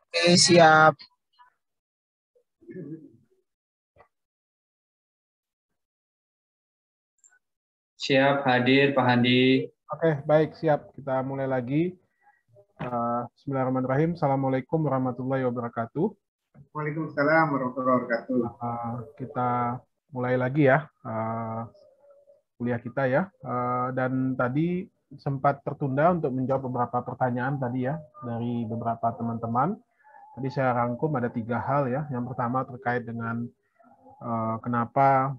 Oke, siap. Siap hadir Pak Handi. Oke, baik, siap. Kita mulai lagi. Bismillahirrahmanirrahim. Assalamualaikum warahmatullahi wabarakatuh. Waalaikumsalam warahmatullahi wabarakatuh. Kita mulai lagi ya kuliah kita ya. Dan tadi sempat tertunda untuk menjawab beberapa pertanyaan tadi ya dari beberapa teman-teman. Tadi saya rangkum ada 3 hal ya. Yang pertama terkait dengan kenapa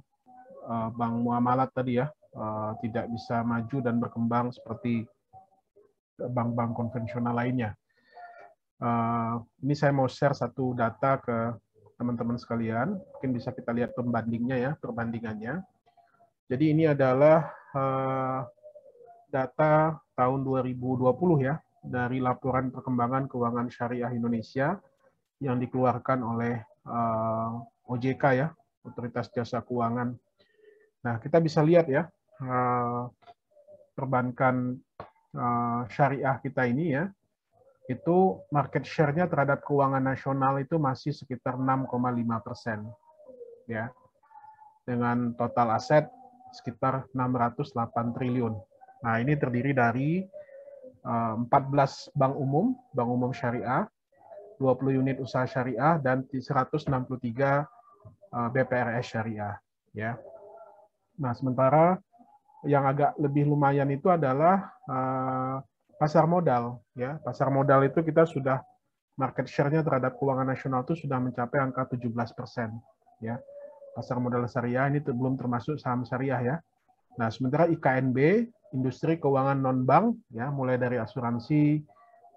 bank muamalat tadi ya tidak bisa maju dan berkembang seperti bank-bank konvensional lainnya. Ini saya mau share satu data ke teman-teman sekalian. Mungkin bisa kita lihat perbandingannya. Jadi ini adalah data tahun 2020 ya, dari laporan perkembangan keuangan syariah Indonesia yang dikeluarkan oleh OJK ya, Otoritas Jasa Keuangan. Nah, kita bisa lihat ya, perbankan syariah kita ini ya, itu market share-nya terhadap keuangan nasional itu masih sekitar 6,5%, ya, dengan total aset sekitar 608 triliun. Nah, ini terdiri dari 14 bank umum syariah, 20 unit usaha syariah, dan 163 BPRS syariah. Ya. Nah, sementara yang agak lebih lumayan itu adalah pasar modal. Ya. Pasar modal itu kita sudah market share-nya terhadap keuangan nasional itu sudah mencapai angka 17%. Ya. Pasar modal syariah ini belum termasuk saham syariah ya. Nah, sementara IKNB, industri keuangan non-bank, ya, mulai dari asuransi,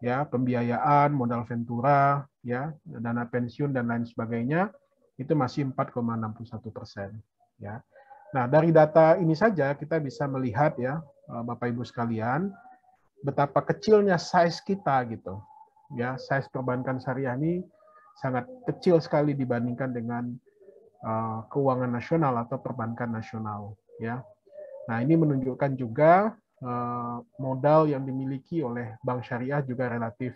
ya, pembiayaan, modal ventura, ya, dana pensiun dan lain sebagainya, itu masih 4,61%. Ya. Nah, dari data ini saja kita bisa melihat ya, Bapak Ibu sekalian, betapa kecilnya size kita gitu. Ya, size perbankan syariah ini sangat kecil sekali dibandingkan dengan keuangan nasional atau perbankan nasional. Ya. Nah, ini menunjukkan juga modal yang dimiliki oleh bank syariah juga relatif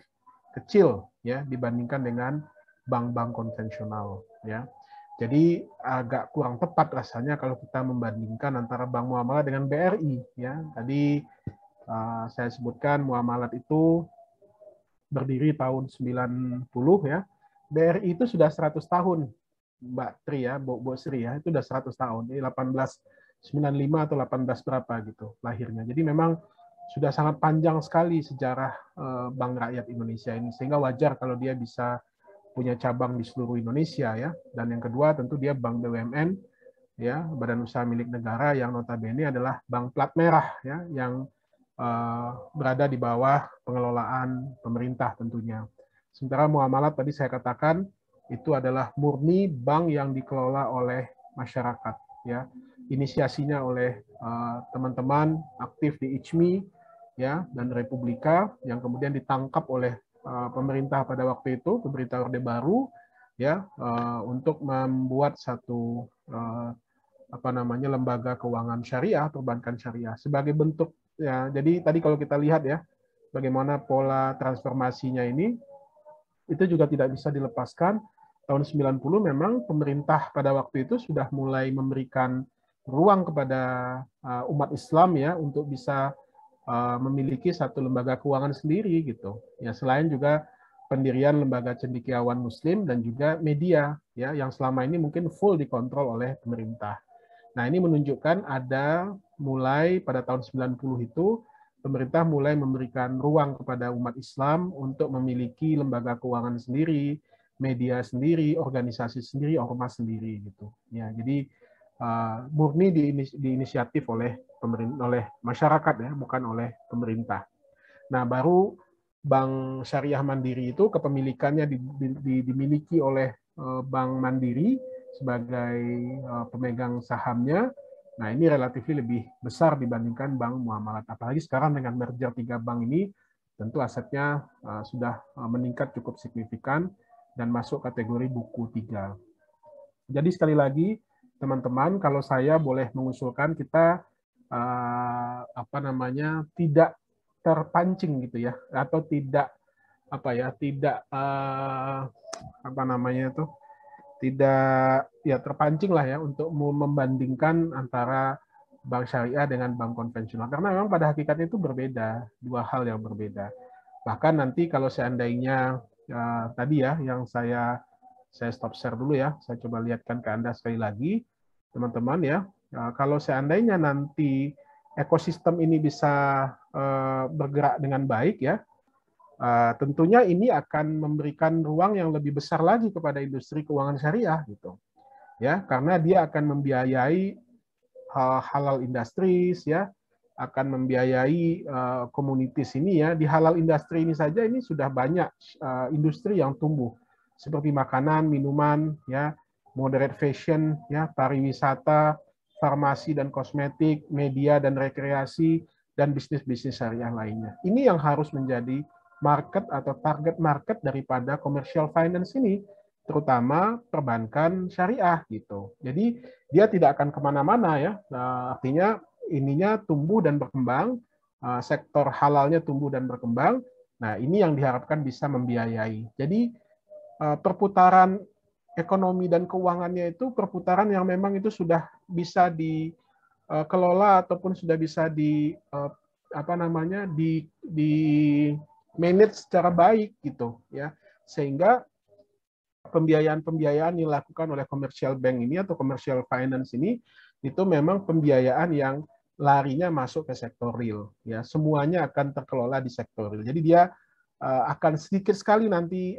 kecil ya dibandingkan dengan bank-bank konvensional ya. Jadi agak kurang tepat rasanya kalau kita membandingkan antara bank muamalah dengan BRI ya. Tadi saya sebutkan muamalat itu berdiri tahun 90 ya. BRI itu sudah 100 tahun. Mbak Tri ya, Bu Sri ya, itu udah 100 tahun. Ini 1895 atau 18 berapa gitu lahirnya. Jadi memang sudah sangat panjang sekali sejarah Bank Rakyat Indonesia ini, sehingga wajar kalau dia bisa punya cabang di seluruh Indonesia ya. Dan yang kedua tentu dia bank BUMN ya, badan usaha milik negara yang notabene adalah bank plat merah ya, yang berada di bawah pengelolaan pemerintah tentunya. Sementara muamalat tadi saya katakan itu adalah murni bank yang dikelola oleh masyarakat ya. Inisiasinya oleh teman-teman aktif di ICMI ya dan Republika yang kemudian ditangkap oleh pemerintah pada waktu itu, pemerintah Orde Baru ya, untuk membuat satu lembaga keuangan syariah, perbankan syariah sebagai bentuk ya. Jadi tadi kalau kita lihat ya bagaimana pola transformasinya ini, itu juga tidak bisa dilepaskan. Tahun 90 memang pemerintah pada waktu itu sudah mulai memberikan ruang kepada umat Islam ya untuk bisa memiliki satu lembaga keuangan sendiri gitu. Ya, selain juga pendirian lembaga cendekiawan Muslim dan juga media ya yang selama ini mungkin full dikontrol oleh pemerintah. Nah, ini menunjukkan ada mulai pada tahun 90 itu pemerintah mulai memberikan ruang kepada umat Islam untuk memiliki lembaga keuangan sendiri, media sendiri, organisasi sendiri, ormas sendiri gitu. Ya, jadi murni diinisiatif oleh masyarakat ya, bukan oleh pemerintah. Nah, baru Bank Syariah Mandiri itu kepemilikannya dimiliki oleh Bank Mandiri sebagai pemegang sahamnya. Nah, ini relatif lebih besar dibandingkan bank muamalat. Apalagi sekarang dengan merger 3 bank ini, tentu asetnya sudah meningkat cukup signifikan dan masuk kategori buku 3. Jadi sekali lagi, teman-teman, kalau saya boleh mengusulkan kita tidak terpancing gitu ya, atau tidak apa ya, tidak apa namanya itu, tidak ya terpancing lah ya untuk membandingkan antara bank syariah dengan bank konvensional, karena memang pada hakikatnya itu berbeda, dua hal yang berbeda. Bahkan nanti kalau seandainya tadi ya yang saya stop share dulu ya, saya coba lihatkan ke Anda sekali lagi teman-teman ya. Kalau seandainya nanti ekosistem ini bisa bergerak dengan baik ya, tentunya ini akan memberikan ruang yang lebih besar lagi kepada industri keuangan syariah gitu. Ya, karena dia akan membiayai halal industries ya, akan membiayai komunitas ini ya. Di halal industri ini saja ini sudah banyak industri yang tumbuh seperti makanan, minuman ya, moderate fashion ya, pariwisata, farmasi dan kosmetik, media dan rekreasi, dan bisnis-bisnis syariah lainnya. Ini yang harus menjadi market atau target market daripada commercial finance ini, terutama perbankan syariah gitu. Jadi dia tidak akan kemana-mana ya. Artinya ininya tumbuh dan berkembang, sektor halalnya tumbuh dan berkembang. Nah ini yang diharapkan bisa membiayai. Jadi perputaran ekonomi dan keuangannya itu perputaran yang memang itu sudah bisa dikelola ataupun sudah bisa apa namanya di manage secara baik gitu ya, sehingga pembiayaan yang dilakukan oleh commercial bank ini atau commercial finance ini itu memang pembiayaan yang larinya masuk ke sektor real ya, semuanya akan terkelola di sektor real. Jadi dia akan sedikit sekali nanti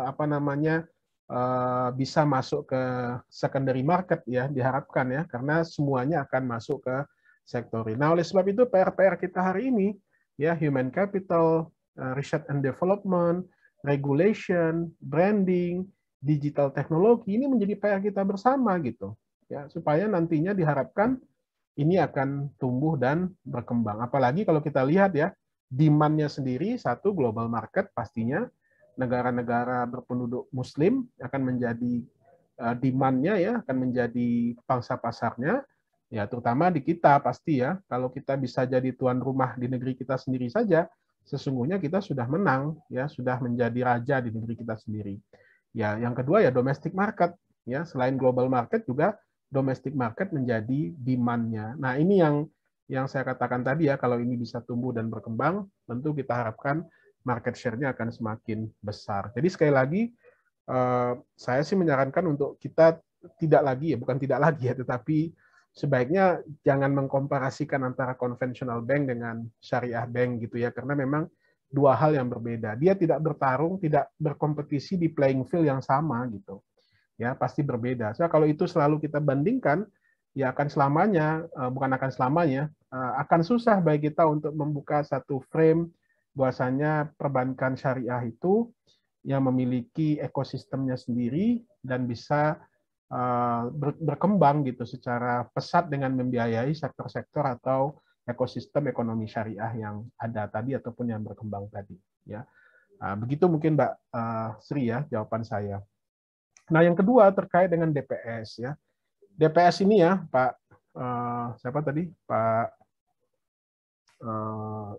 apa namanya bisa masuk ke secondary market ya, diharapkan ya, karena semuanya akan masuk ke sektor real. Nah oleh sebab itu PR kita hari ini ya, human capital, research and development, regulation, branding, digital teknologi, ini menjadi PR kita bersama gitu ya, supaya nantinya diharapkan ini akan tumbuh dan berkembang. Apalagi kalau kita lihat ya, demand-nya sendiri, satu global market pastinya, negara-negara berpenduduk muslim akan menjadi demand-nya ya, akan menjadi pangsa pasarnya, ya terutama di kita pasti ya, kalau kita bisa jadi tuan rumah di negeri kita sendiri saja, sesungguhnya kita sudah menang ya, sudah menjadi raja di negeri kita sendiri. Ya, yang kedua ya domestic market ya, selain global market juga domestic market menjadi demand-nya. Nah, ini yang saya katakan tadi ya, kalau ini bisa tumbuh dan berkembang, tentu kita harapkan market share-nya akan semakin besar. Jadi sekali lagi saya sih menyarankan untuk kita tidak lagi ya, bukan tidak lagi ya, tetapi sebaiknya jangan mengkomparasikan antara konvensional bank dengan syariah bank gitu ya, karena memang dua hal yang berbeda. Dia tidak bertarung, tidak berkompetisi di playing field yang sama gitu. Ya, pasti berbeda. So, kalau itu selalu kita bandingkan, ya akan selamanya, bukan akan selamanya, akan susah bagi kita untuk membuka satu frame bahwasanya perbankan syariah itu yang memiliki ekosistemnya sendiri dan bisa berkembang gitu secara pesat dengan membiayai sektor-sektor atau ekosistem ekonomi syariah yang ada tadi ataupun yang berkembang tadi. Ya, begitu mungkin Mbak Sri ya jawaban saya. Nah, yang kedua terkait dengan DPS ya. DPS ini ya, Pak siapa tadi? Pak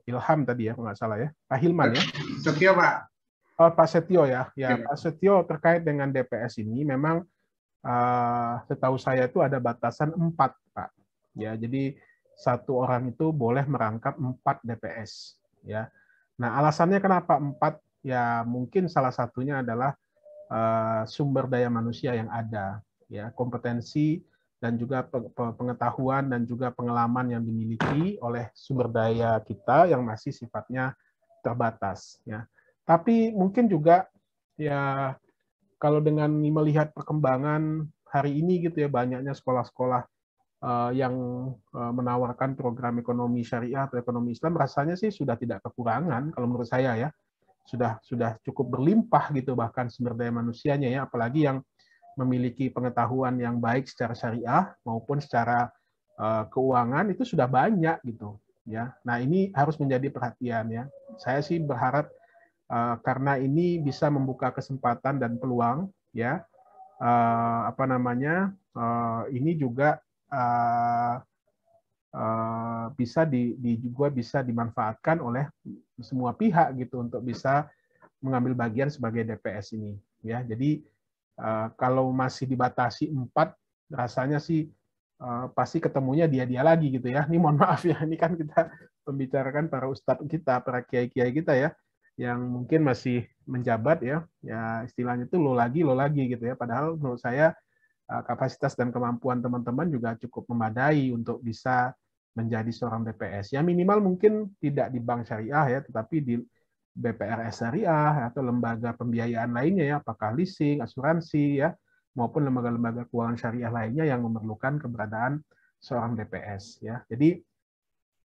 Ilham tadi ya, kalau nggak salah ya. Pak Hilman ya. Setio, Pak. Oh, Pak Setio ya. Ya, Pak Setio terkait dengan DPS ini memang setahu saya itu ada batasan 4, Pak. Ya, jadi satu orang itu boleh merangkap 4 DPS ya. Nah, alasannya kenapa 4? Ya, mungkin salah satunya adalah sumber daya manusia yang ada, ya kompetensi dan juga pengetahuan dan juga pengalaman yang dimiliki oleh sumber daya kita yang masih sifatnya terbatas, ya. Tapi mungkin juga ya kalau dengan melihat perkembangan hari ini gitu ya, banyaknya sekolah-sekolah yang menawarkan program ekonomi syariah atau ekonomi Islam, rasanya sih sudah tidak kekurangan kalau menurut saya ya. Sudah cukup berlimpah gitu bahkan sumber daya manusianya ya, apalagi yang memiliki pengetahuan yang baik secara syariah maupun secara keuangan itu sudah banyak gitu ya. Nah, ini harus menjadi perhatian ya. Saya sih berharap karena ini bisa membuka kesempatan dan peluang ya, apa namanya, ini juga juga bisa dimanfaatkan oleh semua pihak gitu untuk bisa mengambil bagian sebagai DPS ini ya. Jadi kalau masih dibatasi 4, rasanya sih pasti ketemunya dia lagi gitu ya. Ini mohon maaf ya, ini kan kita membicarakan para ustadz kita, para kiai-kiai kita ya, yang mungkin masih menjabat ya istilahnya itu lo lagi gitu ya. Padahal menurut saya kapasitas dan kemampuan teman-teman juga cukup memadai untuk bisa menjadi seorang DPS. Ya minimal mungkin tidak di bank syariah ya, tetapi di BPRS syariah atau lembaga pembiayaan lainnya ya, apakah leasing, asuransi ya, maupun lembaga-lembaga keuangan syariah lainnya yang memerlukan keberadaan seorang DPS ya. Jadi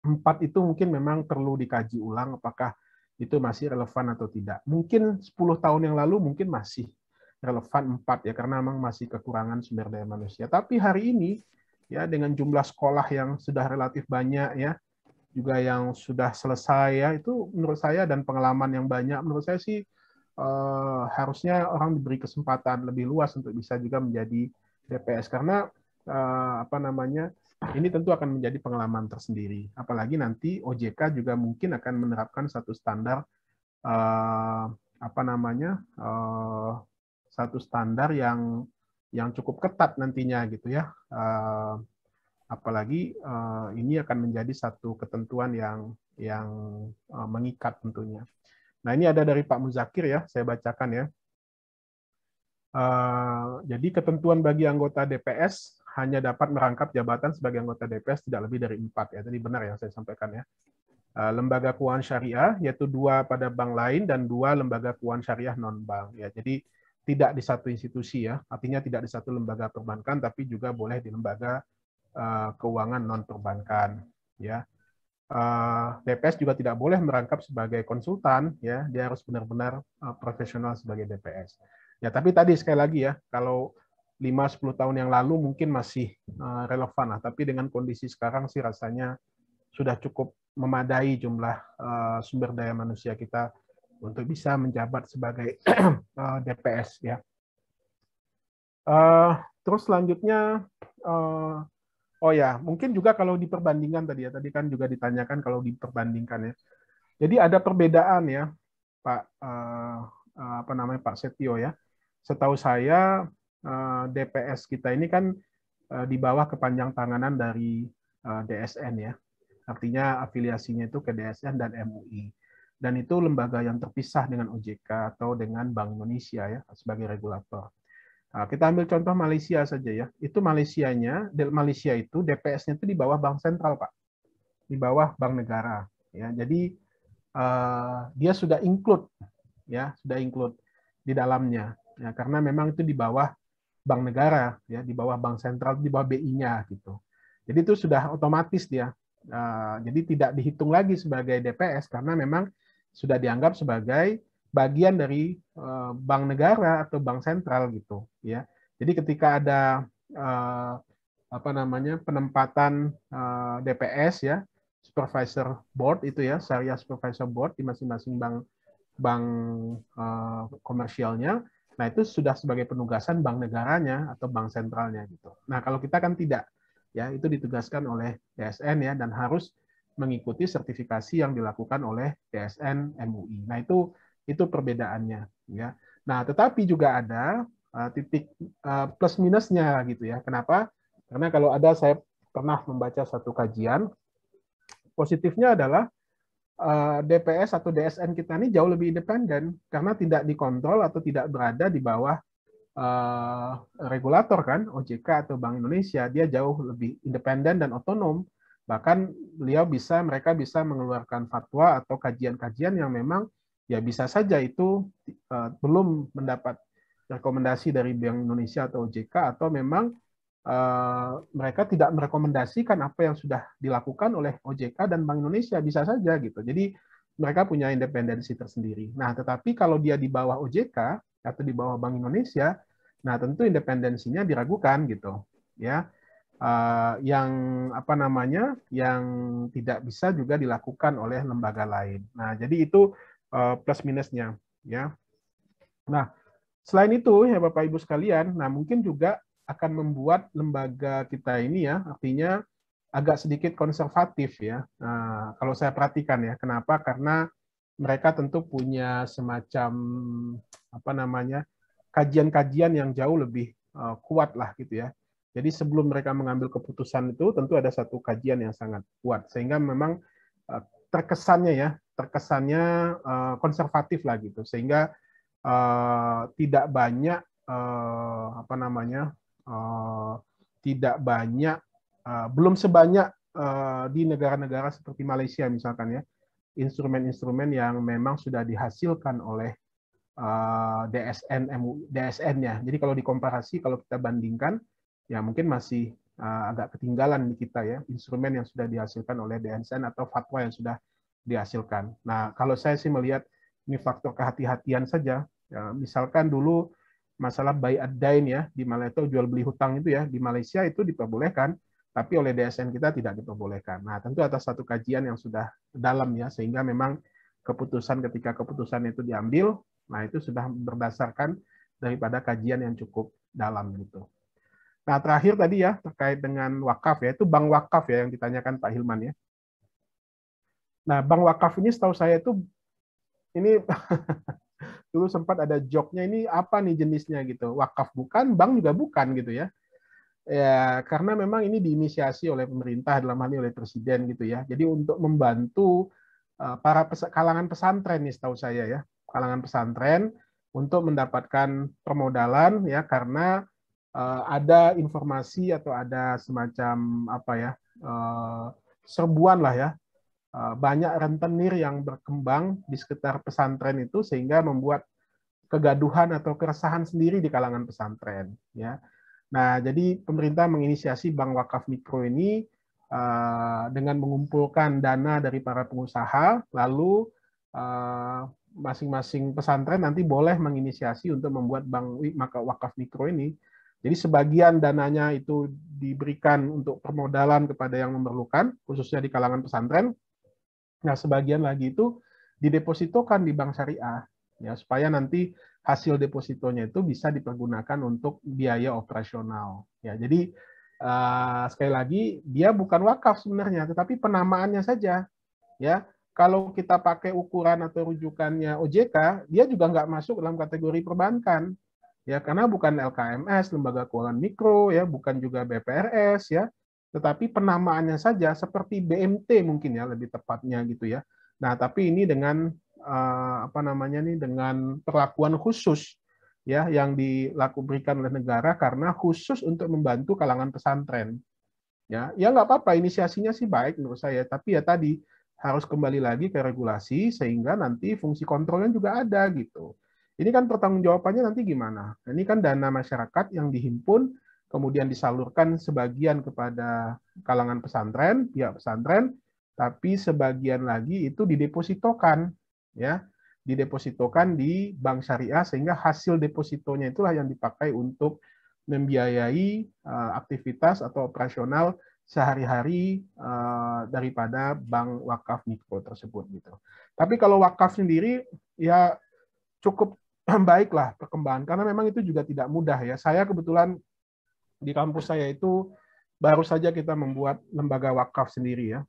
4 itu mungkin memang perlu dikaji ulang apakah itu masih relevan atau tidak. Mungkin 10 tahun yang lalu mungkin masih relevan 4 ya, karena memang masih kekurangan sumber daya manusia. Tapi hari ini ya dengan jumlah sekolah yang sudah relatif banyak ya, juga yang sudah selesai ya, itu menurut saya dan pengalaman yang banyak, menurut saya sih harusnya orang diberi kesempatan lebih luas untuk bisa juga menjadi DPS, karena ini tentu akan menjadi pengalaman tersendiri. Apalagi nanti OJK juga mungkin akan menerapkan satu standar satu standar yang cukup ketat nantinya gitu ya. Apalagi ini akan menjadi satu ketentuan yang mengikat tentunya. Nah, ini ada dari Pak Muzakir ya, saya bacakan ya. Jadi ketentuan bagi anggota DPS hanya dapat merangkap jabatan sebagai anggota DPS tidak lebih dari 4 ya. Tadi benar yang saya sampaikan ya. Lembaga keuangan syariah yaitu 2 pada bank lain dan 2 lembaga keuangan syariah non bank ya. Jadi tidak di satu institusi ya. Artinya tidak di satu lembaga perbankan tapi juga boleh di lembaga keuangan non perbankan ya. DPS juga tidak boleh merangkap sebagai konsultan ya, dia harus benar-benar profesional sebagai DPS ya. Tapi tadi sekali lagi ya, kalau 5-10 tahun yang lalu mungkin masih relevan lah, tapi dengan kondisi sekarang sih rasanya sudah cukup memadai jumlah sumber daya manusia kita untuk bisa menjabat sebagai DPS ya. Terus selanjutnya oh ya, mungkin juga kalau diperbandingkan tadi kan juga ditanyakan kalau diperbandingkan ya. Jadi ada perbedaan ya, Pak Pak Setio ya. Setahu saya DPS kita ini kan di bawah kepanjang tanganan dari DSN ya. Artinya afiliasinya itu ke DSN dan MUI. Dan itu lembaga yang terpisah dengan OJK atau dengan Bank Indonesia ya sebagai regulator. Nah, kita ambil contoh Malaysia saja ya. Itu Malaysia itu DPS-nya itu di bawah Bank Sentral, Pak. Di bawah Bank Negara ya. Jadi dia sudah include di dalamnya ya, karena memang itu di bawah Bank Negara ya, di bawah Bank Sentral, di bawah BI-nya gitu. Jadi itu sudah otomatis dia. Jadi tidak dihitung lagi sebagai DPS karena memang sudah dianggap sebagai bagian dari bank negara atau bank sentral gitu ya. Jadi ketika ada penempatan DPS ya, supervisor board itu ya, syariah supervisor board di masing-masing bank komersialnya, nah itu sudah sebagai penugasan bank negaranya atau bank sentralnya gitu. Nah, kalau kita kan tidak ya, itu ditugaskan oleh DSN ya, dan harus mengikuti sertifikasi yang dilakukan oleh DSN MUI. Nah, itu perbedaannya ya. Nah, tetapi juga ada titik plus minusnya gitu ya. Kenapa? Karena kalau ada, saya pernah membaca satu kajian, positifnya adalah DPS atau DSN kita ini jauh lebih independen karena tidak dikontrol atau tidak berada di bawah regulator kan, OJK atau Bank Indonesia. Dia jauh lebih independen dan otonom. Bahkan mereka bisa mengeluarkan fatwa atau kajian-kajian yang memang ya bisa saja itu belum mendapat rekomendasi dari Bank Indonesia atau OJK, atau memang mereka tidak merekomendasikan apa yang sudah dilakukan oleh OJK dan Bank Indonesia, bisa saja gitu. Jadi mereka punya independensi tersendiri. Nah, tetapi kalau dia di bawah OJK atau di bawah Bank Indonesia, nah tentu independensinya diragukan gitu, ya. Yang tidak bisa juga dilakukan oleh lembaga lain. Nah, jadi itu plus minusnya, ya. Nah, selain itu ya Bapak Ibu sekalian, nah mungkin juga akan membuat lembaga kita ini ya, artinya agak sedikit konservatif ya. Kalau saya perhatikan ya, kenapa? Karena mereka tentu punya semacam apa namanya kajian-kajian yang jauh lebih kuat lah gitu ya. Jadi sebelum mereka mengambil keputusan itu tentu ada satu kajian yang sangat kuat sehingga memang terkesannya konservatif lah gitu sehingga tidak banyak apa namanya tidak banyak belum sebanyak di negara-negara seperti Malaysia misalkan ya instrumen-instrumen yang memang sudah dihasilkan oleh DSN-nya. Jadi kalau dikomparasi, kalau kita bandingkan, ya mungkin masih agak ketinggalan di kita ya, instrumen yang sudah dihasilkan oleh DSN atau fatwa yang sudah dihasilkan. Nah, kalau saya sih melihat ini faktor kehati-hatian saja. Ya, misalkan dulu masalah buy and dine ya, di Malaysia jual beli hutang itu ya, di Malaysia itu diperbolehkan, tapi oleh DSN kita tidak diperbolehkan. Nah, tentu atas satu kajian yang sudah dalam ya, sehingga memang ketika keputusan itu diambil, nah itu sudah berdasarkan daripada kajian yang cukup dalam gitu. Nah terakhir tadi ya terkait dengan wakaf ya, itu bank wakaf ya yang ditanyakan Pak Hilman ya. Nah bank wakaf ini setahu saya itu ini dulu sempat ada joknya ini apa nih jenisnya gitu, wakaf bukan, bank juga bukan gitu ya. Ya karena memang ini diinisiasi oleh pemerintah dalam hal ini oleh presiden gitu ya. Jadi untuk membantu para kalangan pesantren nih setahu saya ya, kalangan pesantren untuk mendapatkan permodalan ya karena ada informasi atau ada semacam apa ya serbuan lah ya banyak rentenir yang berkembang di sekitar pesantren itu sehingga membuat kegaduhan atau keresahan sendiri di kalangan pesantren ya. Nah, jadi pemerintah menginisiasi Bank Wakaf Mikro ini dengan mengumpulkan dana dari para pengusaha, lalu masing-masing pesantren nanti boleh menginisiasi untuk membuat bank wakaf mikro ini. Jadi sebagian dananya itu diberikan untuk permodalan kepada yang memerlukan, khususnya di kalangan pesantren. Nah, sebagian lagi itu didepositokan di bank syariah, ya supaya nanti hasil depositonya itu bisa dipergunakan untuk biaya operasional. Ya, jadi sekali lagi dia bukan wakaf sebenarnya, tetapi penamaannya saja. Ya, kalau kita pakai ukuran atau rujukannya OJK, dia juga nggak masuk dalam kategori perbankan. Ya, karena bukan LKMS, Lembaga Keuangan Mikro, ya, bukan juga BPRS, ya, tetapi penamaannya saja seperti BMT mungkin ya lebih tepatnya gitu ya. Nah, tapi ini dengan apa namanya nih dengan perlakuan khusus ya yang berikan oleh negara karena khusus untuk membantu kalangan pesantren. Ya nggak apa-apa, inisiasinya sih baik menurut saya, tapi ya tadi harus kembali lagi ke regulasi sehingga nanti fungsi kontrolnya juga ada gitu. Ini kan pertanggungjawabannya nanti gimana? Ini kan dana masyarakat yang dihimpun kemudian disalurkan sebagian kepada kalangan pesantren, pihak pesantren, tapi sebagian lagi itu didepositokan ya, didepositokan di bank syariah sehingga hasil depositonya itulah yang dipakai untuk membiayai aktivitas atau operasional sehari-hari daripada bank wakaf mikro tersebut gitu. Tapi kalau wakaf sendiri ya cukup baiklah perkembangan karena memang itu juga tidak mudah ya. Saya kebetulan di kampus saya itu baru saja kita membuat lembaga wakaf sendiri ya.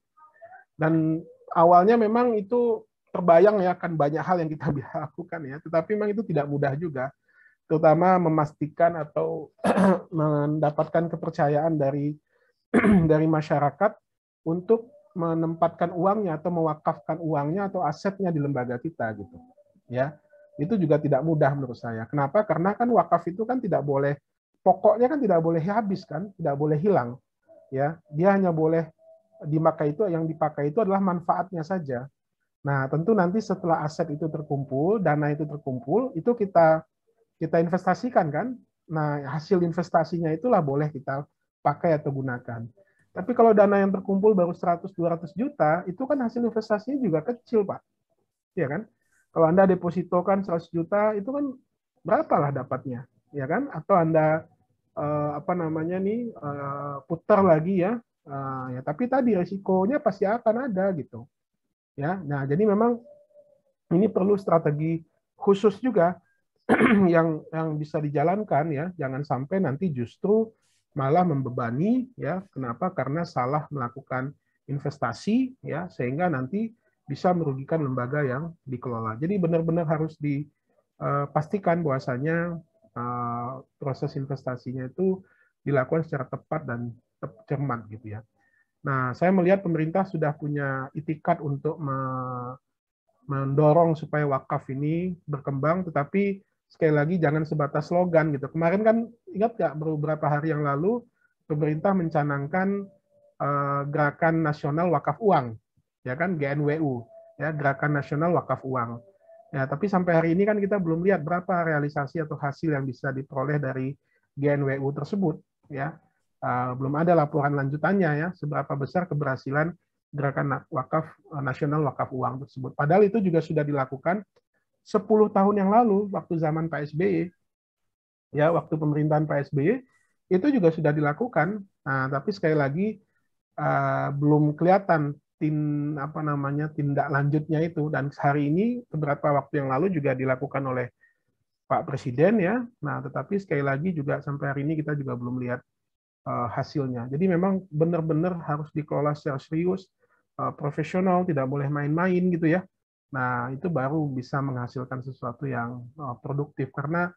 Dan awalnya memang itu terbayang ya akan banyak hal yang kita bisa lakukan ya, tetapi memang itu tidak mudah juga, terutama memastikan atau mendapatkan kepercayaan dari masyarakat untuk menempatkan uangnya atau mewakafkan uangnya atau asetnya di lembaga kita gitu. Ya. Itu juga tidak mudah menurut saya. Kenapa? Karena kan wakaf itu kan tidak boleh, pokoknya kan tidak boleh habis kan, tidak boleh hilang. Ya, dia hanya boleh dipakai itu, yang dipakai itu adalah manfaatnya saja. Nah, tentu nanti setelah aset itu terkumpul, dana itu terkumpul, itu kita investasikan kan. Nah, hasil investasinya itulah boleh kita pakai atau gunakan. Tapi kalau dana yang terkumpul baru 100-200 juta, itu kan hasil investasinya juga kecil, Pak. Ya kan? Kalau Anda depositokan 100 juta, itu kan berapalah dapatnya, ya kan? Atau Anda apa namanya nih putar lagi ya. Ya, tapi tadi resikonya pasti akan ada gitu. Ya, nah jadi memang ini perlu strategi khusus juga yang bisa dijalankan ya, jangan sampai nanti justru malah membebani, ya. Kenapa? Karena salah melakukan investasi, ya, sehingga nanti bisa merugikan lembaga yang dikelola. Jadi benar-benar harus dipastikan bahwasanya proses investasinya itu dilakukan secara tepat dan cermat gitu ya. Nah, saya melihat pemerintah sudah punya itikat untuk mendorong supaya wakaf ini berkembang, tetapi sekali lagi jangan sebatas slogan gitu. Kemarin kan ingat nggak beberapa hari yang lalu pemerintah mencanangkan Gerakan Nasional Wakaf Uang, ya kan, GNWU, ya, Gerakan Nasional Wakaf Uang. Ya, tapi sampai hari ini kan kita belum lihat berapa realisasi atau hasil yang bisa diperoleh dari GNWU tersebut, ya. Belum ada laporan lanjutannya, ya, seberapa besar keberhasilan Gerakan Wakaf Nasional Wakaf Uang tersebut. Padahal itu juga sudah dilakukan 10 tahun yang lalu waktu zaman Pak SBY. Ya, waktu pemerintahan Pak SBY itu juga sudah dilakukan. Nah, tapi sekali lagi belum kelihatan tindak lanjutnya itu, dan hari ini beberapa waktu yang lalu juga dilakukan oleh Pak Presiden, ya. Nah, tetapi sekali lagi juga sampai hari ini kita juga belum lihat hasilnya. Jadi memang benar-benar harus dikelola secara serius, profesional, tidak boleh main-main gitu ya. Nah, itu baru bisa menghasilkan sesuatu yang produktif, karena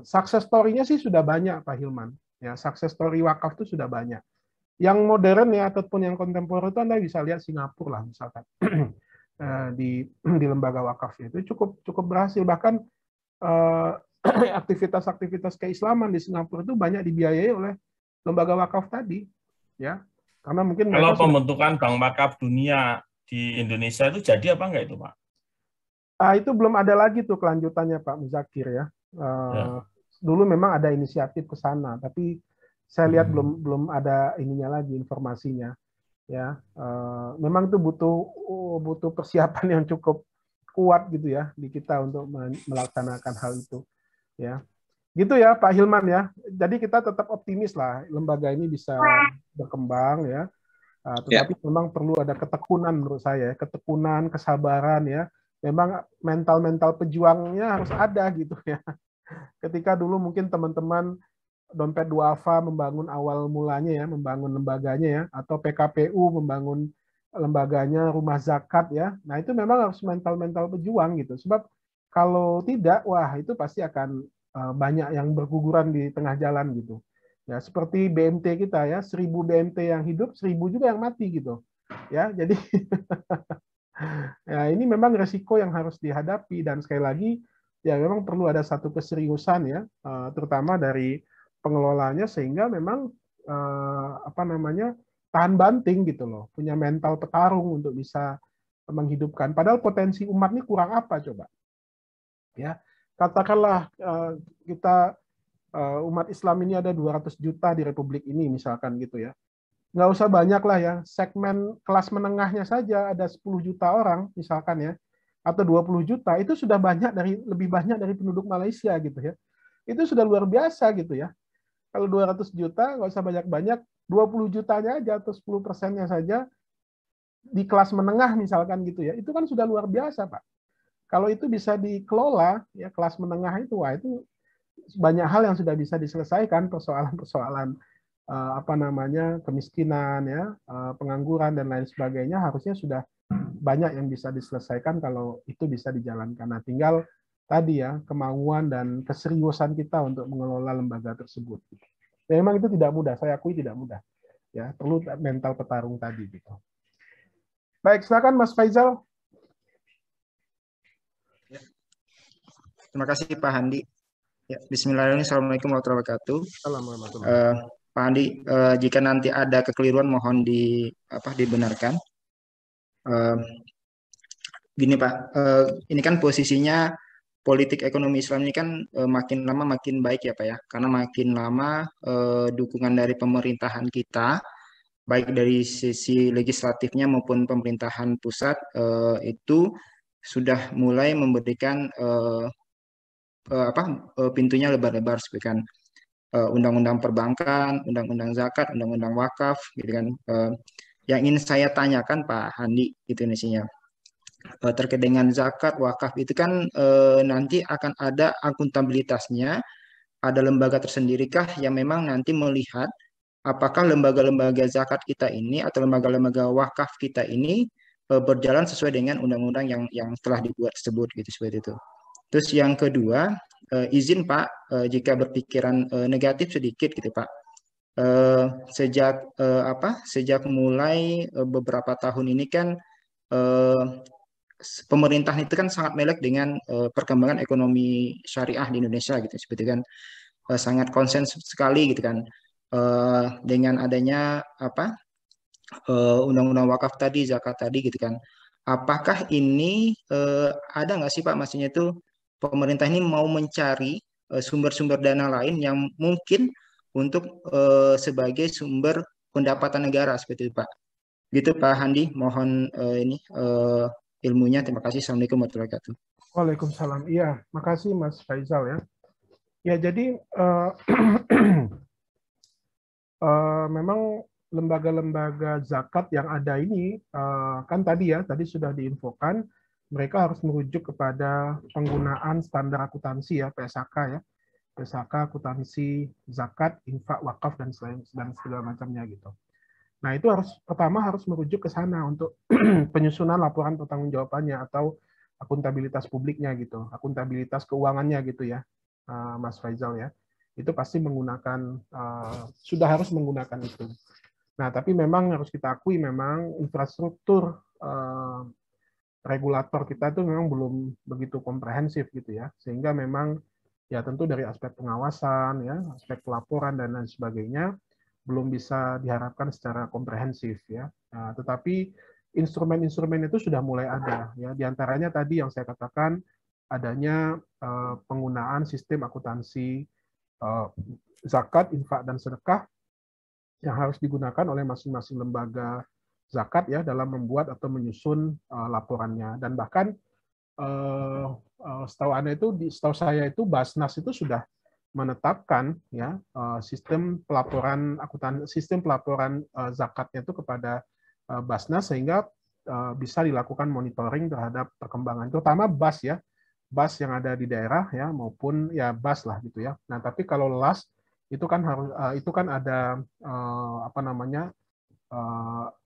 success story-nya sih sudah banyak, Pak Hilman. Ya, success story wakaf itu sudah banyak. Yang modern ya ataupun yang kontemporer itu Anda bisa lihat Singapura lah misalkan. di lembaga wakafnya itu cukup berhasil, bahkan aktivitas-aktivitas keislaman di Singapura itu banyak dibiayai oleh lembaga wakaf tadi, ya, karena mungkin kalau pembentukan bank wakaf dunia di Indonesia itu jadi apa enggak itu, Pak? Itu belum ada lagi tuh kelanjutannya, Pak Muzakir, ya. Dulu memang ada inisiatif ke sana, tapi saya lihat belum ada ininya lagi, informasinya, ya. Memang itu butuh persiapan yang cukup kuat gitu ya di kita untuk melaksanakan hal itu, ya. Gitu ya Pak Hilman, ya. Jadi kita tetap optimis lah lembaga ini bisa berkembang, ya. Tetapi memang perlu ada ketekunan menurut saya, ketekunan, kesabaran, ya. Memang mental pejuangnya harus ada gitu ya. Ketika dulu mungkin teman-teman Dompet Duafa membangun awal mulanya, ya, membangun lembaganya, ya, atau PKPU membangun lembaganya, rumah zakat, ya. Nah, itu memang harus mental pejuang gitu. Sebab kalau tidak, wah itu pasti akan banyak yang berguguran di tengah jalan gitu. Ya, seperti BMT kita, ya, 1000 BMT yang hidup, 1000 juga yang mati gitu. Ya, jadi ya, ini memang resiko yang harus dihadapi, dan sekali lagi ya memang perlu ada satu keseriusan, ya, terutama dari pengelolanya, sehingga memang tahan banting gitu loh, punya mental petarung untuk bisa menghidupkan. Padahal potensi umat ini kurang apa coba? Ya, katakanlah kita umat Islam ini ada 200 juta di Republik ini misalkan gitu ya. Nggak usah banyak lah ya, segmen kelas menengahnya saja ada 10 juta orang misalkan ya, atau 20 juta, itu sudah lebih banyak dari penduduk Malaysia gitu ya. Itu sudah luar biasa gitu ya. Kalau 200 juta, nggak usah banyak-banyak, 20 jutanya aja atau 10%-nya saja di kelas menengah misalkan gitu ya, itu kan sudah luar biasa, Pak. Kalau itu bisa dikelola, ya, kelas menengah itu, wah itu banyak hal yang sudah bisa diselesaikan, persoalan-persoalan kemiskinan, ya, pengangguran dan lain sebagainya, harusnya sudah banyak yang bisa diselesaikan kalau itu bisa dijalankan. Nah, tinggal tadi ya kemauan dan keseriusan kita untuk mengelola lembaga tersebut. Ya, memang itu tidak mudah, saya akui tidak mudah. Ya, perlu mental petarung tadi gitu. Baik, silakan Mas Faizal. Ya. Terima kasih Pak Handi. Ya, Bismillahirrahmanirrahim. Assalamualaikum warahmatullahi wabarakatuh. Pak Handi, jika nanti ada kekeliruan mohon dibenarkan. Gini Pak, ini kan posisinya politik ekonomi Islam ini kan makin lama makin baik ya Pak ya, karena makin lama dukungan dari pemerintahan kita, baik dari sisi legislatifnya maupun pemerintahan pusat itu sudah mulai memberikan pintunya lebar-lebar seperti kan undang-undang perbankan, undang-undang zakat, undang-undang wakaf, gitu kan. Yang ingin saya tanyakan Pak Handi itu intinya terkait dengan zakat wakaf itu kan nanti akan ada akuntabilitasnya ada lembaga tersendirikah yang memang nanti melihat apakah lembaga-lembaga zakat kita ini atau lembaga-lembaga wakaf kita ini berjalan sesuai dengan undang-undang yang telah dibuat tersebut gitu seperti itu. Terus yang kedua, izin Pak jika berpikiran negatif sedikit gitu Pak. Sejak mulai beberapa tahun ini kan pemerintah itu kan sangat melek dengan perkembangan ekonomi syariah di Indonesia gitu seperti kan sangat konsen sekali gitu kan dengan adanya undang-undang wakaf tadi, zakat tadi gitu kan. Apakah ini ada nggak sih Pak maksudnya itu pemerintah ini mau mencari sumber-sumber dana lain yang mungkin untuk sebagai sumber pendapatan negara seperti itu Pak. Gitu Pak Handi, mohon ilmunya. Terima kasih. Assalamualaikum warahmatullahi wabarakatuh. Waalaikumsalam. Iya, makasih Mas Faisal ya. Ya, jadi memang lembaga-lembaga zakat yang ada ini kan tadi sudah diinfokan mereka harus merujuk kepada penggunaan standar akuntansi ya, PSAK ya. PSAK, akuntansi, zakat, infak, wakaf dan segala macamnya gitu. Nah, itu pertama harus merujuk ke sana untuk penyusunan laporan pertanggungjawabannya atau akuntabilitas publiknya gitu, akuntabilitas keuangannya gitu ya, Mas Faisal ya. Itu pasti menggunakan sudah harus menggunakan itu. Nah, tapi memang harus kita akui memang infrastruktur regulator kita itu memang belum begitu komprehensif gitu ya, sehingga memang ya tentu dari aspek pengawasan ya, aspek pelaporan dan lain sebagainya belum bisa diharapkan secara komprehensif ya. Nah, tetapi instrumen-instrumen itu sudah mulai ada ya. Di antaranya tadi yang saya katakan adanya penggunaan sistem akuntansi zakat, infak dan sedekah yang harus digunakan oleh masing-masing lembaga zakat ya dalam membuat atau menyusun laporannya. Dan bahkan setahu saya itu Basnas itu sudah menetapkan ya sistem pelaporan zakatnya itu kepada Basnas sehingga bisa dilakukan monitoring terhadap perkembangan terutama BAS ya, BAS yang ada di daerah ya maupun ya BAS lah gitu ya. Nah, tapi kalau LAS itu kan harus itu kan ada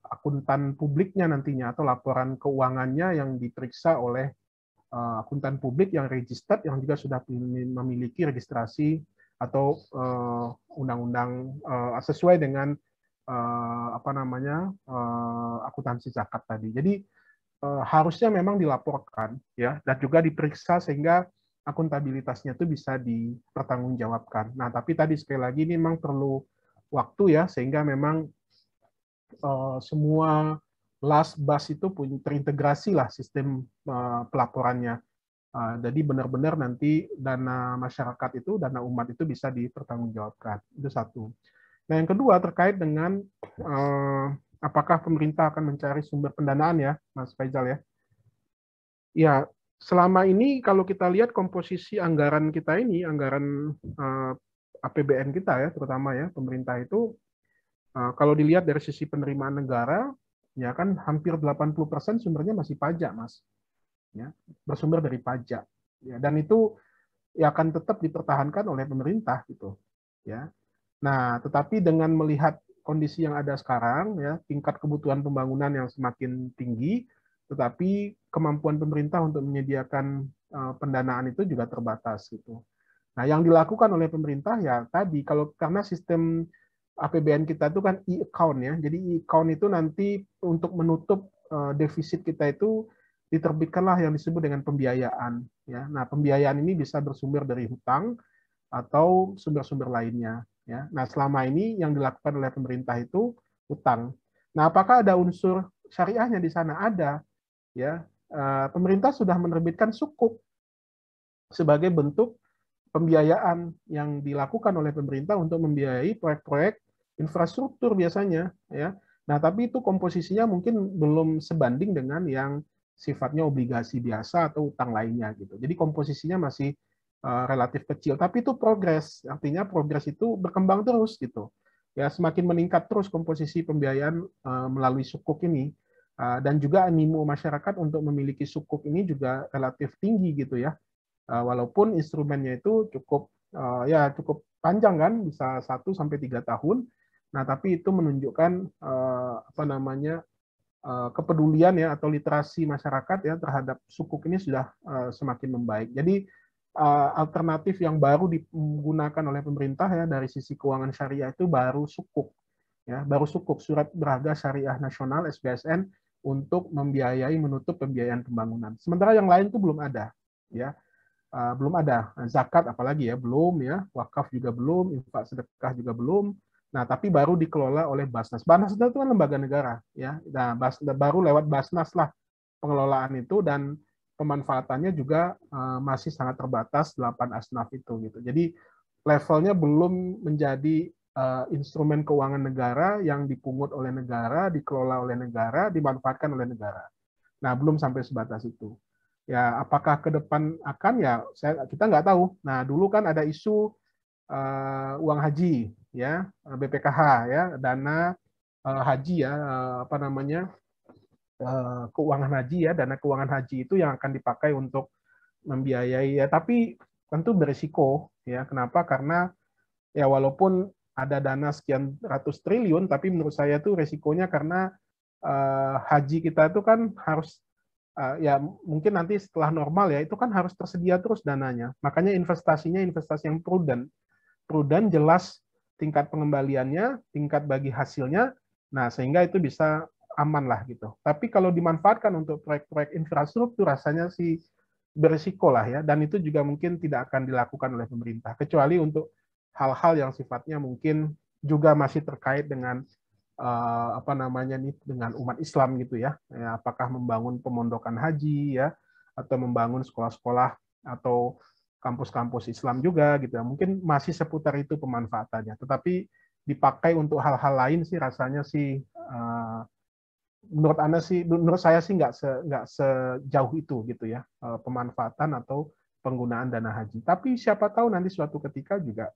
akuntan publiknya nantinya atau laporan keuangannya yang diperiksa oleh akuntan publik yang registered yang juga sudah memiliki registrasi atau undang-undang sesuai dengan akuntansi zakat tadi. Jadi harusnya memang dilaporkan ya dan juga diperiksa sehingga akuntabilitasnya itu bisa dipertanggungjawabkan. Nah, tapi tadi sekali lagi ini memang perlu waktu ya sehingga memang semua LAS BAS itu punya terintegrasi lah sistem pelaporannya. Jadi benar-benar nanti dana masyarakat itu, dana umat itu bisa dipertanggungjawabkan. Itu satu. Nah, yang kedua terkait dengan apakah pemerintah akan mencari sumber pendanaan ya, Mas Faisal ya. Ya, selama ini kalau kita lihat komposisi anggaran kita ini, anggaran APBN kita ya, terutama ya, pemerintah itu kalau dilihat dari sisi penerimaan negara, ya kan hampir 80% sumbernya masih pajak, Mas. Ya, bersumber dari pajak. Ya, dan itu ya akan tetap dipertahankan oleh pemerintah gitu. Ya. Nah, tetapi dengan melihat kondisi yang ada sekarang, ya tingkat kebutuhan pembangunan yang semakin tinggi, tetapi kemampuan pemerintah untuk menyediakan pendanaan itu juga terbatas gitu. Nah, yang dilakukan oleh pemerintah ya tadi karena sistem APBN kita itu kan e-account ya. Jadi e-account itu nanti untuk menutup defisit kita itu diterbitkanlah yang disebut dengan pembiayaan ya. Nah, pembiayaan ini bisa bersumber dari hutang atau sumber-sumber lainnya ya. Nah, selama ini yang dilakukan oleh pemerintah itu hutang. Nah, apakah ada unsur syariahnya di sana? Ada ya. Pemerintah sudah menerbitkan sukuk sebagai bentuk pembiayaan yang dilakukan oleh pemerintah untuk membiayai proyek-proyek infrastruktur biasanya ya. Nah, tapi itu komposisinya mungkin belum sebanding dengan yang sifatnya obligasi biasa atau utang lainnya gitu. Jadi komposisinya masih relatif kecil, tapi itu progres. Artinya progres itu berkembang terus gitu. Ya, semakin meningkat terus komposisi pembiayaan melalui sukuk ini. Dan juga animo masyarakat untuk memiliki sukuk ini juga relatif tinggi gitu ya. Walaupun instrumennya itu cukup ya cukup panjang kan, bisa 1 sampai 3 tahun. Nah, tapi itu menunjukkan apa namanya kepedulian ya atau literasi masyarakat ya terhadap sukuk ini sudah semakin membaik. Jadi alternatif yang baru digunakan oleh pemerintah ya dari sisi keuangan syariah itu baru sukuk ya, baru sukuk surat berharga syariah nasional SBSN untuk membiayai menutup pembiayaan pembangunan. Sementara yang lain itu belum ada ya. Belum ada zakat apalagi ya belum ya, wakaf juga belum, infak sedekah juga belum. Nah, tapi baru dikelola oleh Basnas. Basnas itu kan lembaga negara ya. Nah, baru lewat Basnas lah pengelolaan itu, dan pemanfaatannya juga masih sangat terbatas 8 asnaf itu gitu. Jadi levelnya belum menjadi instrumen keuangan negara yang dipungut oleh negara, dikelola oleh negara, dimanfaatkan oleh negara. Nah, belum sampai sebatas itu. Ya, apakah ke depan akan ya kita nggak tahu. Nah, dulu kan ada isu uang haji ya, BPKH ya, dana haji ya, apa namanya keuangan haji ya, dana keuangan haji itu yang akan dipakai untuk membiayai ya, tapi tentu berisiko ya. Kenapa? Karena ya walaupun ada dana sekian ratus triliun, tapi menurut saya itu resikonya karena haji kita itu kan harus ya mungkin nanti setelah normal ya itu kan harus tersedia terus dananya. Makanya investasinya investasi yang prudent, jelas tingkat pengembaliannya, tingkat bagi hasilnya. Nah, sehingga itu bisa aman lah gitu. Tapi kalau dimanfaatkan untuk proyek-proyek infrastruktur rasanya sih berisiko lah ya, dan itu juga mungkin tidak akan dilakukan oleh pemerintah kecuali untuk hal-hal yang sifatnya mungkin juga masih terkait dengan apa namanya nih dengan umat Islam gitu ya. Apakah membangun pemondokan haji ya, atau membangun sekolah-sekolah atau kampus-kampus Islam juga gitu ya. Mungkin masih seputar itu pemanfaatannya. Tetapi dipakai untuk hal-hal lain sih rasanya sih menurut saya sih nggak sejauh itu gitu ya pemanfaatan atau penggunaan dana haji. Tapi siapa tahu nanti suatu ketika juga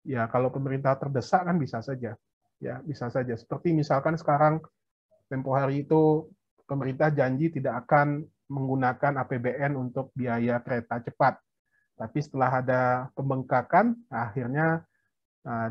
ya kalau pemerintah terdesak kan bisa saja. Ya, bisa saja. Seperti misalkan sekarang tempo hari itu pemerintah janji tidak akan menggunakan APBN untuk biaya kereta cepat. Tapi setelah ada pembengkakan, akhirnya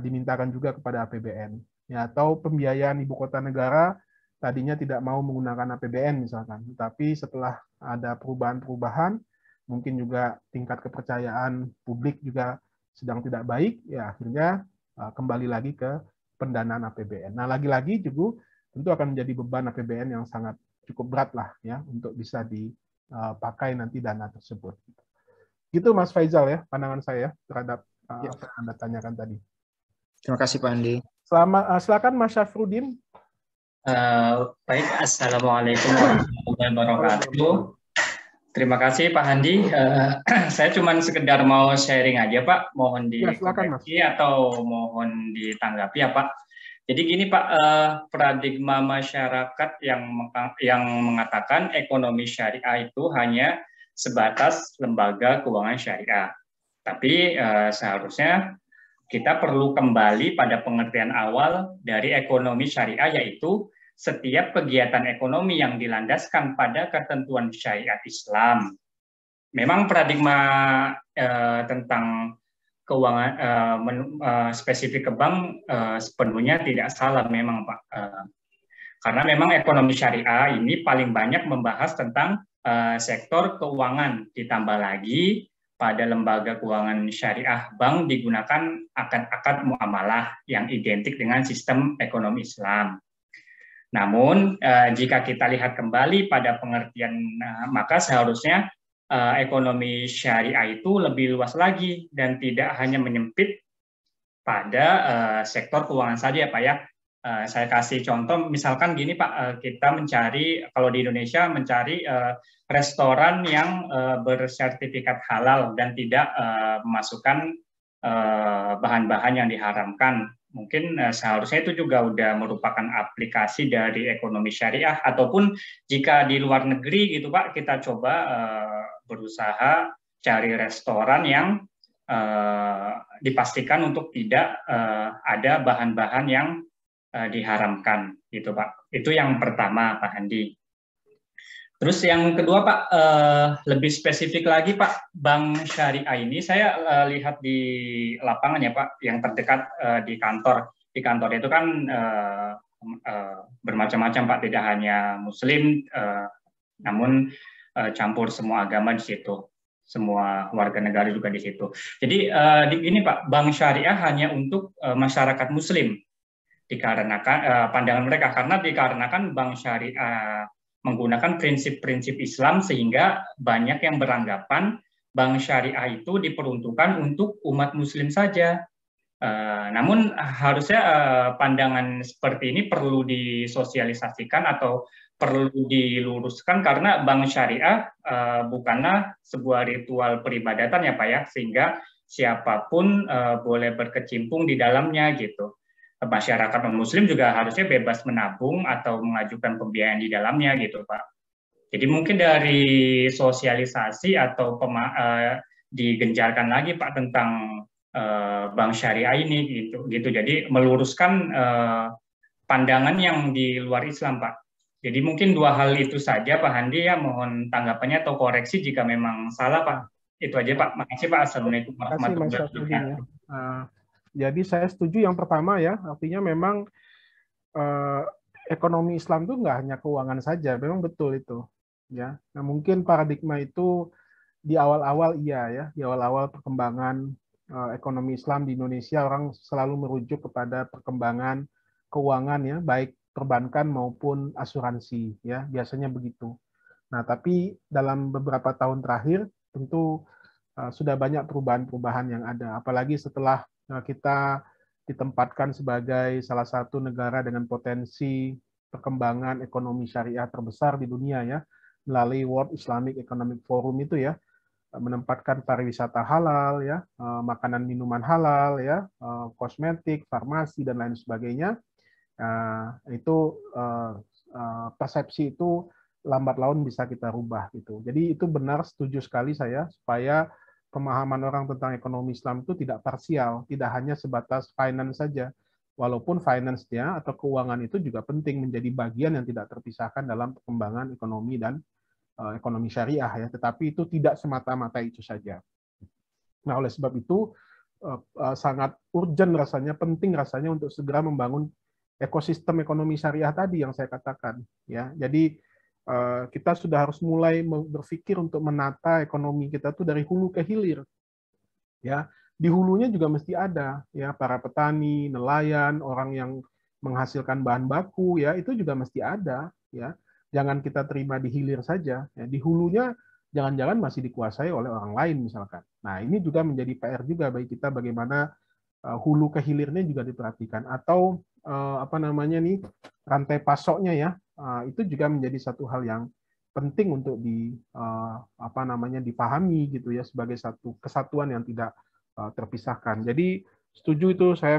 dimintakan juga kepada APBN. Ya, atau pembiayaan ibu kota negara tadinya tidak mau menggunakan APBN misalkan. Tapi setelah ada perubahan-perubahan, mungkin juga tingkat kepercayaan publik juga sedang tidak baik, ya akhirnya kembali lagi ke pendanaan APBN. Nah, lagi-lagi juga tentu akan menjadi beban APBN yang sangat cukup berat lah ya untuk bisa dipakai nanti dana tersebut. Gitu Mas Faisal ya, pandangan saya terhadap apa yang Anda tanyakan tadi. Terima kasih Pak Andi. Silakan Mas Syafruddin. Baik, Assalamualaikum warahmatullahi wabarakatuh. Terima kasih Pak Handi. Saya cuma sekedar mau sharing aja Pak, mohon dikoreksi atau mohon ditanggapi ya Pak. Jadi gini Pak, paradigma masyarakat yang mengatakan ekonomi syariah itu hanya sebatas lembaga keuangan syariah. Tapi seharusnya kita perlu kembali pada pengertian awal dari ekonomi syariah, yaitu setiap kegiatan ekonomi yang dilandaskan pada ketentuan syariat Islam. Memang paradigma tentang keuangan spesifik ke bank sepenuhnya tidak salah memang Pak. Karena memang ekonomi syariah ini paling banyak membahas tentang sektor keuangan, ditambah lagi pada lembaga keuangan syariah bank digunakan akad-akad muamalah yang identik dengan sistem ekonomi Islam. Namun, jika kita lihat kembali pada pengertian, maka seharusnya ekonomi syariah itu lebih luas lagi dan tidak hanya menyempit pada sektor keuangan saja, Pak ya. Saya kasih contoh, misalkan gini Pak, kita mencari, kalau di Indonesia mencari restoran yang bersertifikat halal dan tidak memasukkan bahan-bahan yang diharamkan. Mungkin seharusnya itu juga udah merupakan aplikasi dari ekonomi syariah, ataupun jika di luar negeri gitu Pak, kita coba berusaha cari restoran yang dipastikan untuk tidak ada bahan-bahan yang diharamkan gitu Pak. Itu yang pertama Pak Handi. Terus yang kedua Pak, lebih spesifik lagi Pak, Bank Syariah ini saya lihat di lapangan ya Pak, yang terdekat di kantor. Di kantor itu kan bermacam-macam Pak, tidak hanya Muslim, namun campur semua agama di situ, semua warga negara juga di situ. Jadi ini Pak, Bank Syariah hanya untuk masyarakat Muslim, dikarenakan pandangan mereka, karena dikarenakan Bank Syariah menggunakan prinsip-prinsip Islam sehingga banyak yang beranggapan bank syariah itu diperuntukkan untuk umat Muslim saja. Namun harusnya pandangan seperti ini perlu disosialisasikan atau perlu diluruskan karena bank syariah bukanlah sebuah ritual peribadatan ya Pak ya, sehingga siapapun boleh berkecimpung di dalamnya gitu. Masyarakat non-Muslim juga harusnya bebas menabung atau mengajukan pembiayaan di dalamnya gitu Pak. Jadi mungkin dari sosialisasi atau digencarkan lagi Pak tentang bank syariah ini gitu. Jadi meluruskan pandangan yang di luar Islam Pak. Jadi mungkin dua hal itu saja Pak Handi ya, mohon tanggapannya atau koreksi jika memang salah Pak. Itu aja Pak. Makasih Pak. Assalamualaikum warahmatullahi wabarakatuh. Jadi saya setuju yang pertama ya, artinya memang ekonomi Islam itu nggak hanya keuangan saja, memang betul itu. Ya, nah, mungkin paradigma itu di awal-awal iya ya, di awal-awal perkembangan ekonomi Islam di Indonesia orang selalu merujuk kepada perkembangan keuangan ya, baik perbankan maupun asuransi ya, biasanya begitu. Nah, tapi dalam beberapa tahun terakhir tentu sudah banyak perubahan-perubahan yang ada, apalagi setelah kita ditempatkan sebagai salah satu negara dengan potensi perkembangan ekonomi syariah terbesar di dunia ya, melalui World Islamic Economic Forum itu ya, menempatkan pariwisata halal ya, makanan minuman halal ya, kosmetik, farmasi dan lain sebagainya. Itu persepsi itu lambat laun bisa kita rubah gitu. Jadi itu benar, setuju sekali saya, supaya pemahaman orang tentang ekonomi Islam itu tidak parsial, tidak hanya sebatas finance saja. Walaupun finance-nya atau keuangan itu juga penting menjadi bagian yang tidak terpisahkan dalam perkembangan ekonomi dan ekonomi syariah ya, tetapi itu tidak semata-mata itu saja. Nah, oleh sebab itu sangat urgent rasanya, penting rasanya untuk segera membangun ekosistem ekonomi syariah tadi yang saya katakan ya. Jadi kita sudah harus mulai berpikir untuk menata ekonomi kita tuh dari hulu ke hilir. Ya, di hulunya juga mesti ada ya, para petani, nelayan, orang yang menghasilkan bahan baku ya, itu juga mesti ada ya. Jangan kita terima di hilir saja ya. Di hulunya jangan-jangan masih dikuasai oleh orang lain misalkan. Nah, ini juga menjadi PR juga bagi kita, bagaimana hulu ke hilirnya juga diperhatikan, atau apa namanya nih, rantai pasoknya ya. Itu juga menjadi satu hal yang penting untuk dipahami gitu ya, sebagai satu kesatuan yang tidak terpisahkan. Jadi setuju itu saya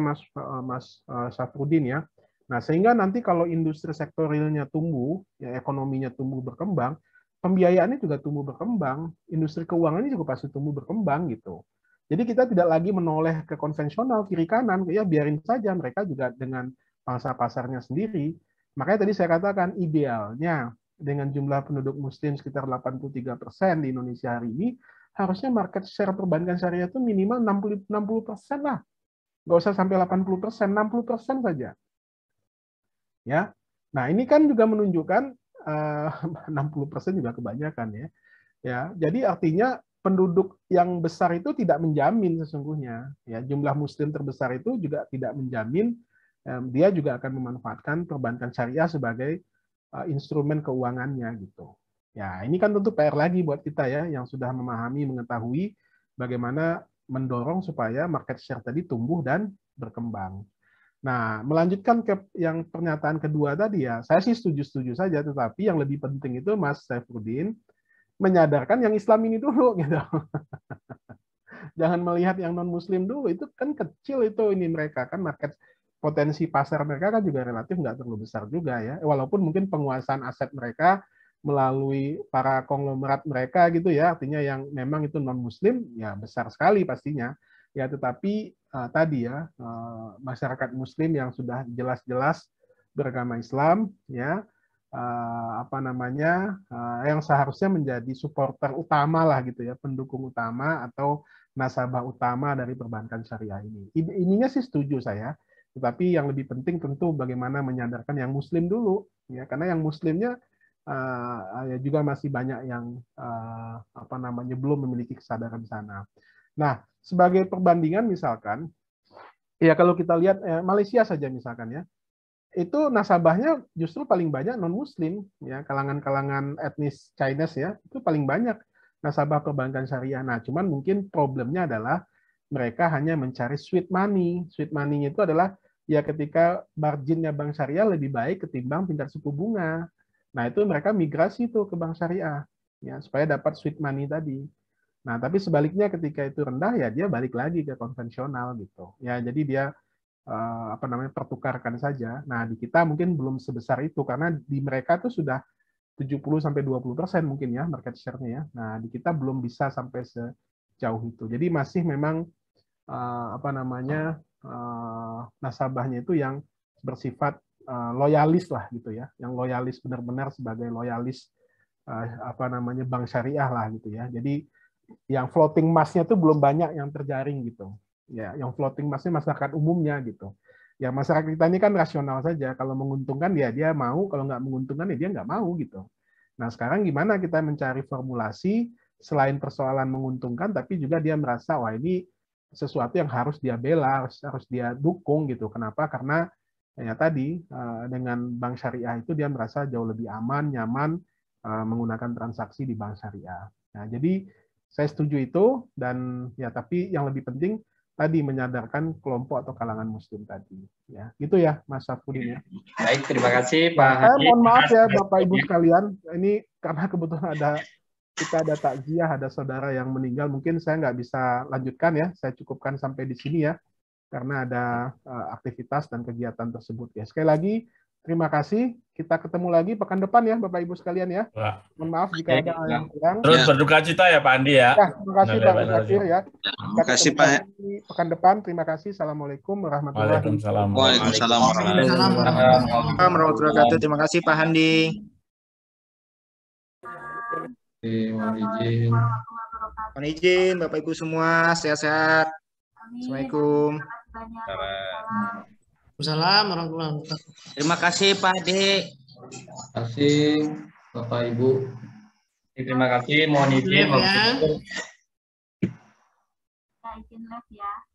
Mas Syafruddin ya. Nah, sehingga nanti kalau industri sektor realnya tumbuh, ya ekonominya tumbuh berkembang, pembiayaannya juga tumbuh berkembang, industri keuangannya juga pasti tumbuh berkembang gitu. Jadi kita tidak lagi menoleh ke konvensional kiri kanan, ya biarin saja mereka juga dengan pangsa pasarnya sendiri. Makanya tadi saya katakan idealnya dengan jumlah penduduk Muslim sekitar 83% di Indonesia hari ini, harusnya market share perbankan syariah itu minimal 60% lah. Nggak usah sampai 80%, 60% saja. Ya, nah ini kan juga menunjukkan 60% juga kebanyakan ya. Ya, jadi artinya penduduk yang besar itu tidak menjamin sesungguhnya. Ya, jumlah Muslim terbesar itu juga tidak menjamin dia juga akan memanfaatkan perbankan syariah sebagai instrumen keuangannya gitu. Ya, ini kan tentu PR lagi buat kita ya, yang sudah memahami, mengetahui bagaimana mendorong supaya market share tadi tumbuh dan berkembang. Nah, melanjutkan ke yang pernyataan kedua tadi ya, saya sih setuju-setuju saja, tetapi yang lebih penting itu Mas Syafruddin menyadarkan yang Islam ini dulu gitu. Jangan melihat yang non-Muslim dulu, itu kan kecil itu ini mereka kan, market potensi pasar mereka kan juga relatif nggak terlalu besar juga ya, walaupun mungkin penguasaan aset mereka melalui para konglomerat mereka gitu ya, artinya yang memang itu non-Muslim ya besar sekali pastinya ya, tetapi tadi ya masyarakat Muslim yang sudah jelas-jelas beragama Islam ya, yang seharusnya menjadi supporter utama lah gitu ya, pendukung utama atau nasabah utama dari perbankan syariah ini. Ininya sih setuju saya, tetapi yang lebih penting tentu bagaimana menyadarkan yang Muslim dulu, ya, karena yang Muslimnya ya juga masih banyak yang belum memiliki kesadaran sana. Nah, sebagai perbandingan misalkan, ya kalau kita lihat Malaysia saja misalkan ya, itu nasabahnya justru paling banyak non-Muslim, ya, kalangan-kalangan etnis Chinese ya, itu paling banyak nasabah perbankan syariah. Nah, cuman mungkin problemnya adalah mereka hanya mencari sweet money. Sweet money-nya itu adalah ya ketika marginnya bank syariah lebih baik ketimbang tingkat suku bunga. Nah, itu mereka migrasi tuh ke bank syariah, ya, supaya dapat sweet money tadi. Nah, tapi sebaliknya ketika itu rendah ya dia balik lagi ke konvensional gitu. Ya, jadi dia pertukarkan saja. Nah, di kita mungkin belum sebesar itu karena di mereka tuh sudah 70-20% mungkin ya market share-nya ya. Nah, di kita belum bisa sampai sejauh itu. Jadi masih memang nasabahnya itu yang bersifat loyalis lah gitu ya. Yang loyalis benar-benar sebagai loyalis bank syariah lah gitu ya. Jadi yang floating mass-nya tuh belum banyak yang terjaring gitu. Ya, yang floating mass-nya masyarakat umumnya gitu. Ya, masyarakat kita ini kan rasional saja. Kalau menguntungkan ya dia mau, kalau nggak menguntungkan ya dia nggak mau gitu. Nah, sekarang gimana kita mencari formulasi selain persoalan menguntungkan, tapi juga dia merasa wah ini sesuatu yang harus dia bela, harus dia dukung gitu. Kenapa? Karena ya tadi dengan bank syariah itu dia merasa jauh lebih aman, nyaman menggunakan transaksi di bank syariah. Nah, jadi saya setuju itu dan ya tapi yang lebih penting tadi menyadarkan kelompok atau kalangan Muslim tadi. Ya, gitu ya, Mas Safudin ya. Baik, terima kasih Pak. Saya mohon maaf ya Bapak Ibu sekalian, ini karena kebetulan kita ada takziah, ada saudara yang meninggal, mungkin saya nggak bisa lanjutkan ya, saya cukupkan sampai di sini ya, karena ada aktivitas dan kegiatan tersebut ya. Sekali lagi, terima kasih. Kita ketemu lagi pekan depan ya, Bapak Ibu sekalian ya. Mohon maaf jika ada yang kurang. Terus berduka cita ya Pak Andi ya. Terima kasih Pak Zakir ya. Terima kasih Pak. Pekan depan, terima kasih. Assalamualaikum warahmatullahi wabarakatuh. Waalaikumsalam warahmatullahi wabarakatuh. Terima kasih Pak Handi. Mohon izin Bapak Ibu semua, sehat-sehat. Assalamualaikum. Waalaikumsalam warahmatullahi wabarakatuh. Terima kasih Pak Ade. Terima kasih Bapak Ibu. Terima kasih, mohon izin. Ya. Izin live ya.